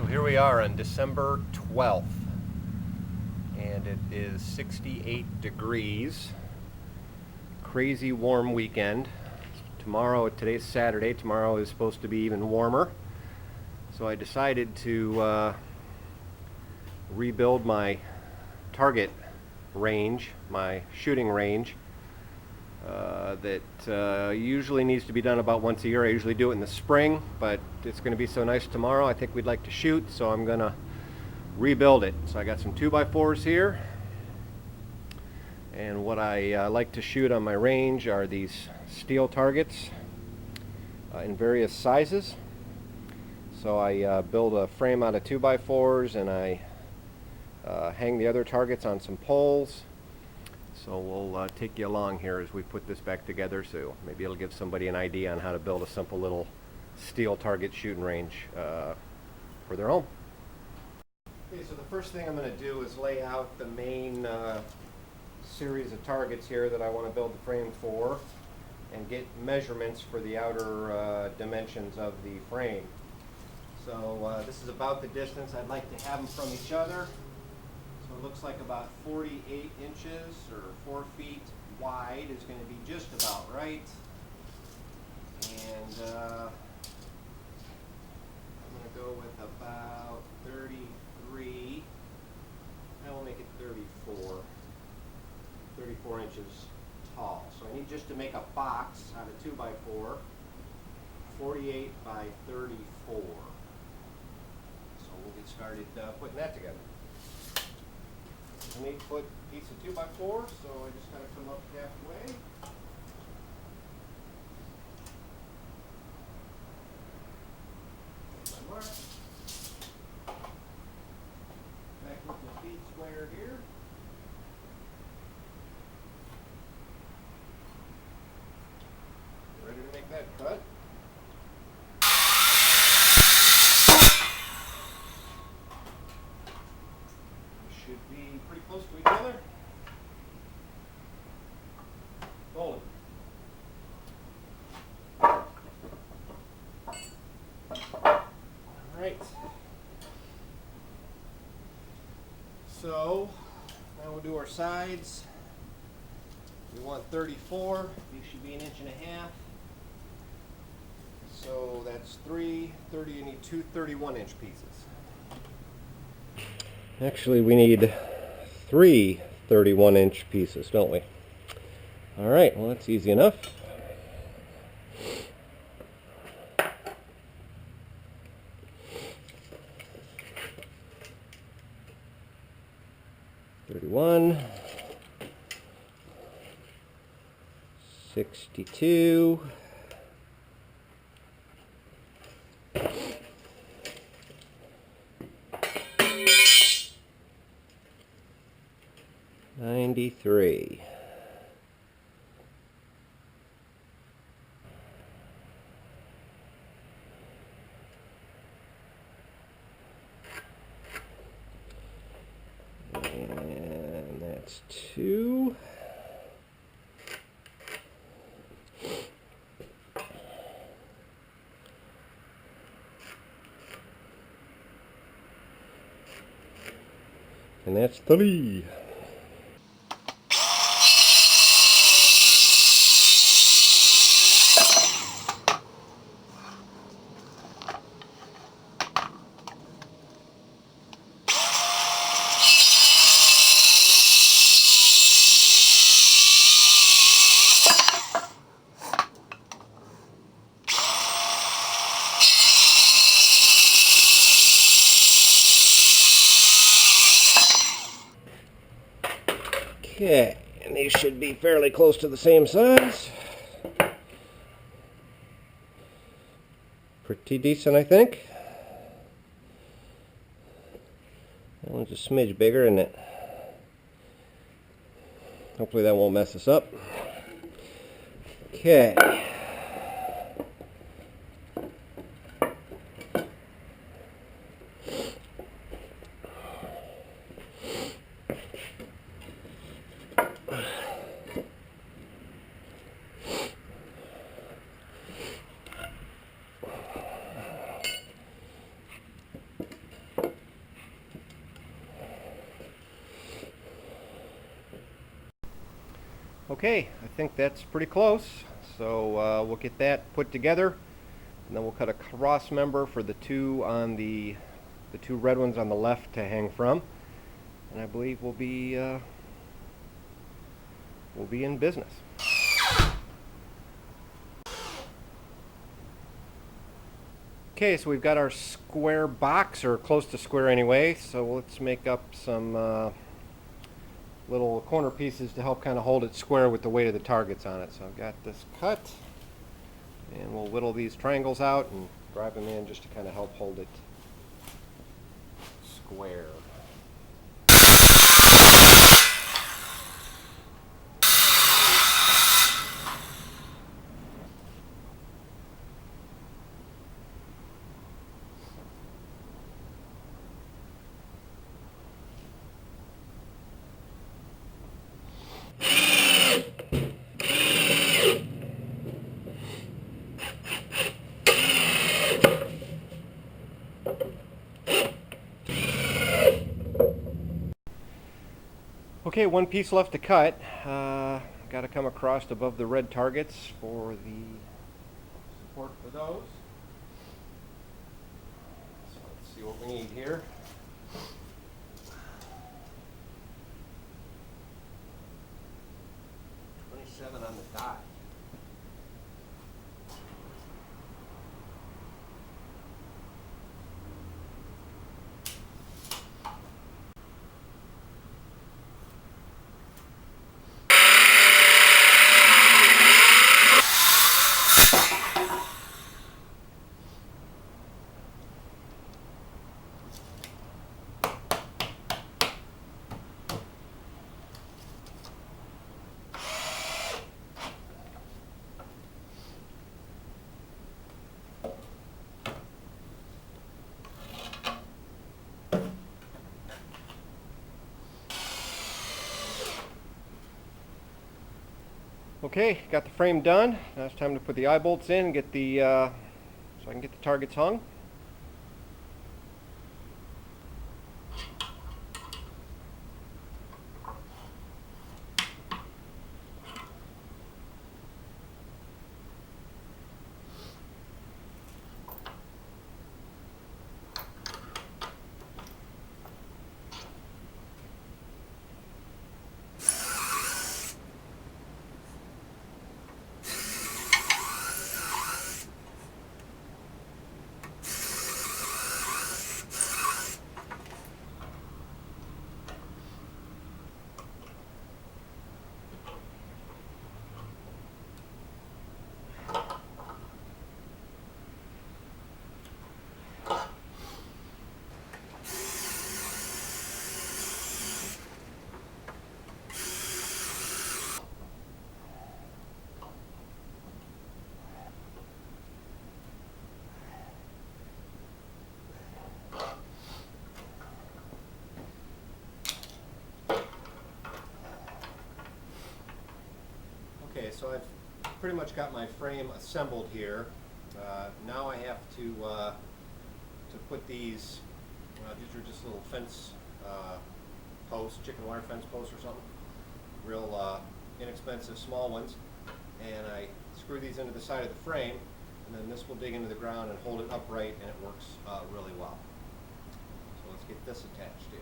So here we are on December 12th, and it is 68 degrees. Crazy warm weekend. Today's Saturday, tomorrow is supposed to be even warmer. So I decided to rebuild my target range, my shooting range, that usually needs to be done about once a year. I usually do it in the spring, but it's going to be so nice tomorrow. I think we'd like to shoot, so I'm going to rebuild it. So I got some 2x4s here, and what I like to shoot on my range are these steel targets in various sizes. So I build a frame out of 2x4s, and I hang the other targets on some poles. So we'll take you along here as we put this back together, so maybe it'll give somebody an idea on how to build a simple little steel target shooting range for their home. Okay, so the first thing I'm going to do is lay out the main series of targets here that I want to build the frame for, and get measurements for the outer dimensions of the frame. So this is about the distance I'd like to have them from each other. So it looks like about 48 inches or 4 feet wide is going to be just about right. And I'm going to go with about 33. I will make it 34 inches tall. So I need just to make a box out of 2x4, 48 by 34. So we'll get started putting that together. It's an 8-foot piece of 2x4, so I just kind of come up halfway. My mark. Back with my feet square here. Ready to make that cut. Should be pretty close to each other. Hold it. Alright. So now we'll do our sides. We want 34. These should be 1.5 inches. So that's 3, 30, you need two 31-inch pieces. Actually, we need 3 31-inch pieces, don't we? All right, well, that's easy enough. (31), 62. 93. And that's 2. And that's 3. Okay, and these should be fairly close to the same size. Pretty decent, I think. That one's a smidge bigger, isn't it? Hopefully that won't mess us up. Okay. Okay, I think that's pretty close. So we'll get that put together, and then we'll cut a cross member for the two on the two red ones on the left to hang from, and I believe we'll be in business. Okay, so we've got our square box, or close to square anyway, so let's make up some little corner pieces to help kind of hold it square with the weight of the targets on it. So I've got this cut, and we'll whittle these triangles out and drive them in just to kind of help hold it square. Okay, one piece left to cut. Got to come across above the red targets for the support for those. So let's see what we need here. On the dot. Okay, got the frame done. Now it's time to put the eye bolts in and get the so I can get the targets hung. Okay, so I've pretty much got my frame assembled here. Now I have to put these are just little fence posts, chicken wire fence posts or something, real inexpensive small ones, and I screw these into the side of the frame, and then this will dig into the ground and hold it upright, and it works really well. So let's get this attached here.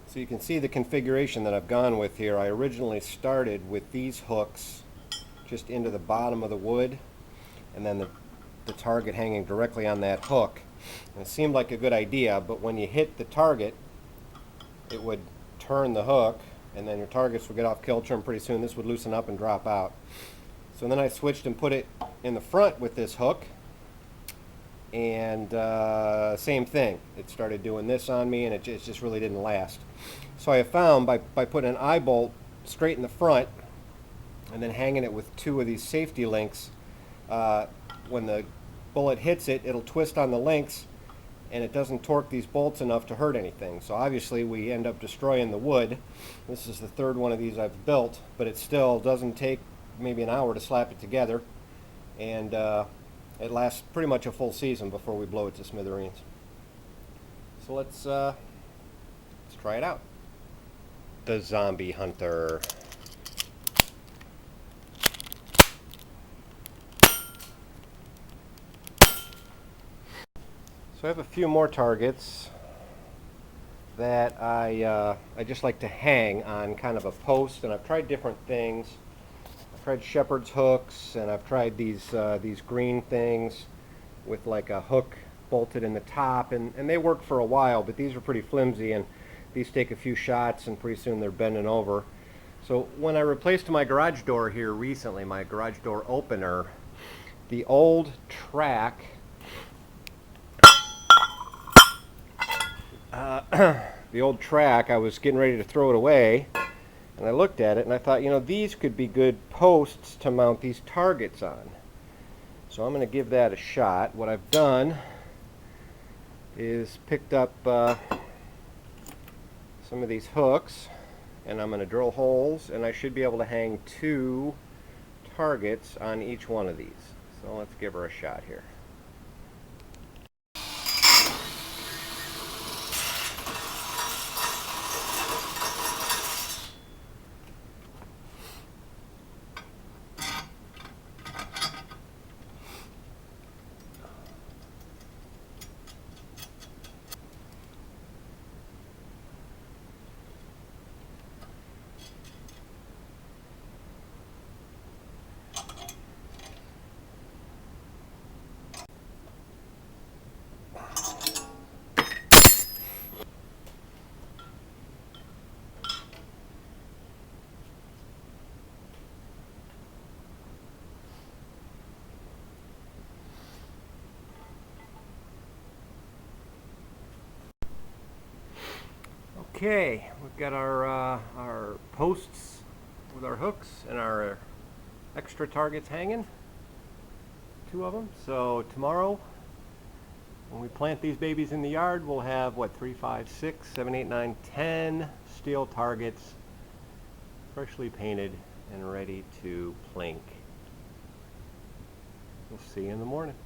So you can see the configuration that I've gone with here. I originally started with these hooks just into the bottom of the wood, and then the target hanging directly on that hook. And it seemed like a good idea, but when you hit the target, it would turn the hook, and then your targets would get off kilter, and pretty soon this would loosen up and drop out. So then I switched and put it in the front with this hook, and same thing. It started doing this on me, and it just really didn't last. So I found by putting an eye bolt straight in the front, and then hanging it with 2 of these safety links. When the bullet hits it, it'll twist on the links, and it doesn't torque these bolts enough to hurt anything. So obviously we end up destroying the wood. This is the 3rd one of these I've built, but it still doesn't take maybe an hour to slap it together, and it lasts pretty much a full season before we blow it to smithereens. So let's try it out. The Zombie Hunter. So I have a few more targets that I just like to hang on kind of a post, and I've tried different things. I've tried shepherd's hooks, and I've tried these green things with like a hook bolted in the top, and they work for a while, but these are pretty flimsy, and these take a few shots and pretty soon they're bending over. So when I replaced my garage door here recently, my garage door opener, the old track I was getting ready to throw it away, and I looked at it and I thought, you know, these could be good posts to mount these targets on. So I'm going to give that a shot. What I've done is picked up some of these hooks, and I'm going to drill holes, and I should be able to hang 2 targets on each one of these. So let's give her a shot here. Okay, we've got our posts with our hooks and our extra targets hanging, 2 of them. So tomorrow, when we plant these babies in the yard, we'll have, what, 3, 5, 6, 7, 8, 9, 10 steel targets, freshly painted and ready to plink. We'll see you in the morning.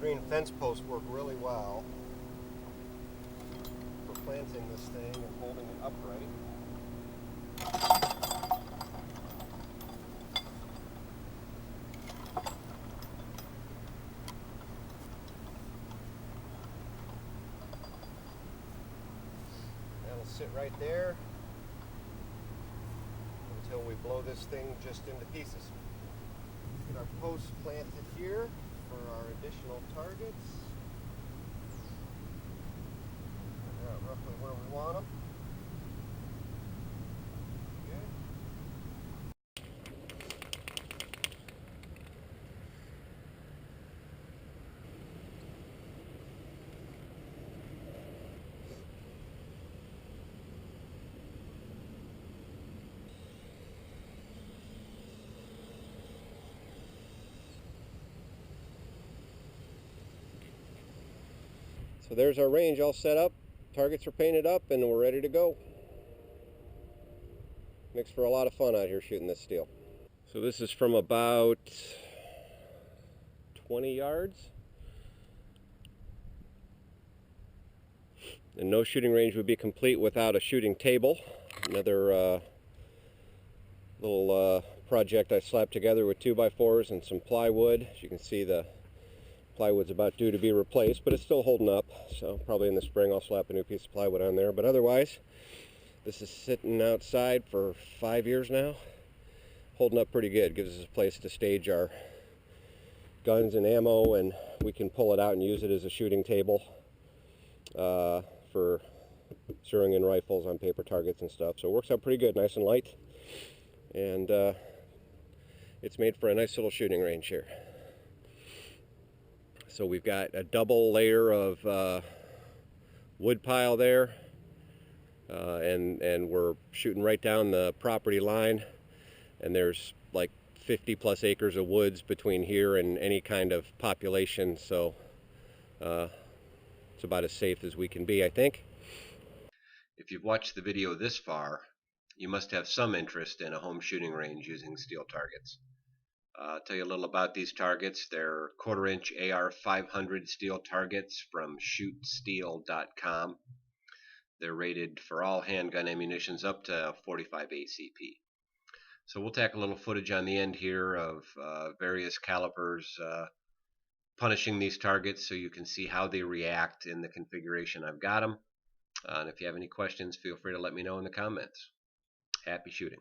Green fence posts work really well for planting this thing and holding it upright. That'll sit right there until we blow this thing just into pieces. Get our posts planted here for our additional targets. Figure out roughly where we want them. So there's our range all set up. Targets are painted up and we're ready to go. Makes for a lot of fun out here shooting this steel. So this is from about 20 yards. And no shooting range would be complete without a shooting table. Another little project I slapped together with 2x4s and some plywood. As you can see, the plywood's about due to be replaced, but it's still holding up. So probably in the spring I'll slap a new piece of plywood on there. But otherwise, this is sitting outside for 5 years now. Holding up pretty good. Gives us a place to stage our guns and ammo, and we can pull it out and use it as a shooting table for zeroing in rifles on paper targets and stuff. So it works out pretty good, nice and light. And it's made for a nice little shooting range here. So we've got a double layer of wood pile there, and we're shooting right down the property line, and there's like 50 plus acres of woods between here and any kind of population, so it's about as safe as we can be, I think. If you've watched the video this far, you must have some interest in a home shooting range using steel targets. I'll tell you a little about these targets. They're 1/4 inch AR 500 steel targets from shootsteel.com. They're rated for all handgun ammunitions up to 45 ACP. So we'll tack a little footage on the end here of various calibers punishing these targets so you can see how they react in the configuration I've got them. And if you have any questions, feel free to let me know in the comments. Happy shooting.